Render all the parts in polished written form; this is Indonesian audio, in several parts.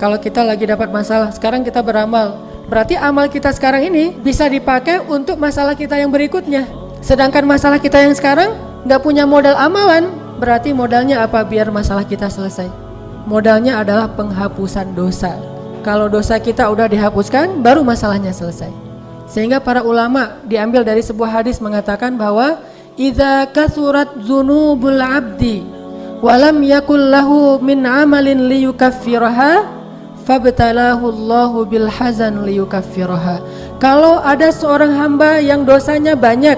Kalau kita lagi dapat masalah, sekarang kita beramal, berarti amal kita sekarang ini bisa dipakai untuk masalah kita yang berikutnya. Sedangkan masalah kita yang sekarang nggak punya modal amalan, berarti modalnya apa biar masalah kita selesai? Modalnya adalah penghapusan dosa. Kalau dosa kita udah dihapuskan, baru masalahnya selesai. Sehingga para ulama diambil dari sebuah hadis mengatakan bahwa idza kathurat dzunubul 'abdi wa lam yakul lahu min 'amalin liyukaffiraha fabtalahu Allahu bil hazan liyukaffiraha. Kalau ada seorang hamba yang dosanya banyak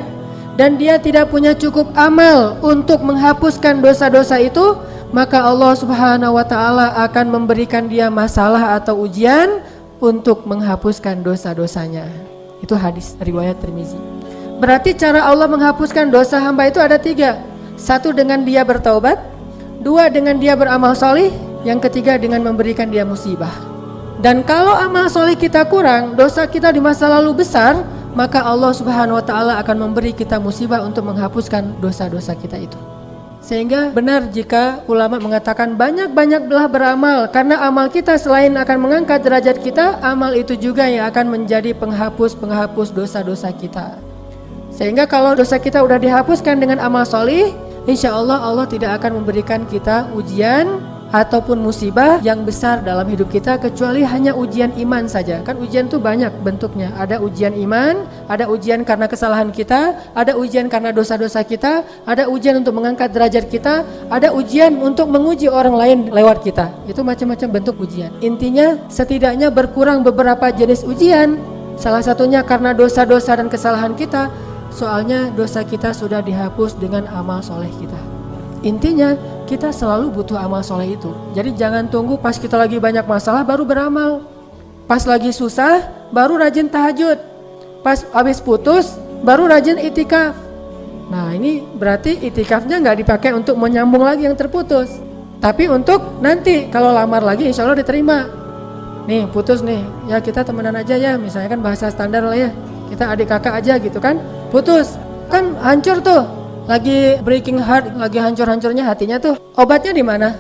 dan dia tidak punya cukup amal untuk menghapuskan dosa-dosa itu, maka Allah Subhanahu wa taala akan memberikan dia masalah atau ujian untuk menghapuskan dosa-dosanya. Itu hadis riwayat Tirmizi. Berarti cara Allah menghapuskan dosa hamba itu ada 3. 1 dengan dia bertaubat, 2 dengan dia beramal solih, yang ketiga dengan memberikan dia musibah. Dan kalau amal solih kita kurang, dosa kita di masa lalu besar, maka Allah Subhanahu wa taala akan memberi kita musibah untuk menghapuskan dosa-dosa kita itu. Sehingga benar jika ulama mengatakan banyak-banyaklah beramal, karena amal kita selain akan mengangkat derajat kita, amal itu juga yang akan menjadi penghapus dosa-dosa kita. Sehingga kalau dosa kita udah dihapuskan dengan amal solih, insya Allah Allah tidak akan memberikan kita ujian ataupun musibah yang besar dalam hidup kita, kecuali hanya ujian iman saja. Kan ujian itu banyak bentuknya. Ada ujian iman, ada ujian karena kesalahan kita, ada ujian karena dosa-dosa kita, ada ujian untuk mengangkat derajat kita, ada ujian untuk menguji orang lain lewat kita. Itu macam-macam bentuk ujian. Intinya setidaknya berkurang beberapa jenis ujian. Salah satunya karena dosa-dosa dan kesalahan kita. Soalnya dosa kita sudah dihapus dengan amal soleh kita. Intinya kita selalu butuh amal soleh itu. Jadi jangan tunggu pas kita lagi banyak masalah baru beramal. Pas lagi susah baru rajin tahajud. Pas habis putus baru rajin itikaf. Nah ini berarti itikafnya nggak dipakai untuk menyambung lagi yang terputus, tapi untuk nanti kalau lamar lagi insya Allah diterima. Nih putus nih, ya kita temenan aja ya, misalnya kan bahasa standar lah ya, kita adik kakak aja gitu kan. Putus kan hancur tuh, lagi breaking heart, lagi hancur-hancurnya hatinya tuh. Obatnya di mana?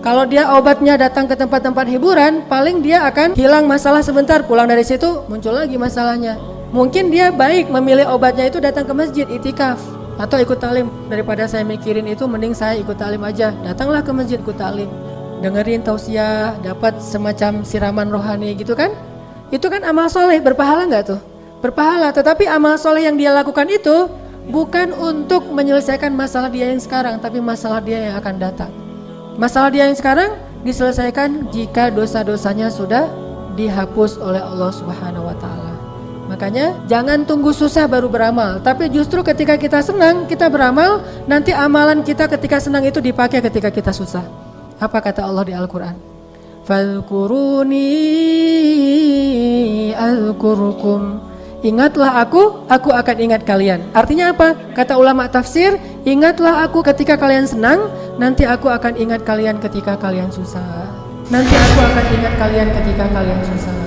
Kalau dia obatnya datang ke tempat-tempat hiburan, paling dia akan hilang masalah sebentar, pulang dari situ muncul lagi masalahnya. Mungkin dia baik memilih obatnya itu datang ke masjid, itikaf atau ikut talim. Daripada saya mikirin itu, mending saya ikut talim aja. Datanglah ke masjid ikut talim, dengerin tausiah, dapat semacam siraman rohani gitu kan. Itu kan amal soleh, berpahala nggak tuh? Berpahala, tetapi amal soleh yang dia lakukan itu bukan untuk menyelesaikan masalah dia yang sekarang, tapi masalah dia yang akan datang. Masalah dia yang sekarang diselesaikan jika dosa-dosanya sudah dihapus oleh Allah Subhanahu wa taala. Makanya jangan tunggu susah baru beramal, tapi justru ketika kita senang kita beramal, nanti amalan kita ketika senang itu dipakai ketika kita susah. Apa kata Allah di Al-Qur'an? Fadhkuruni azkurkum. Ingatlah aku akan ingat kalian. Artinya apa? Kata ulama tafsir, ingatlah aku ketika kalian senang, nanti aku akan ingat kalian ketika kalian susah. Nanti aku akan ingat kalian ketika kalian susah.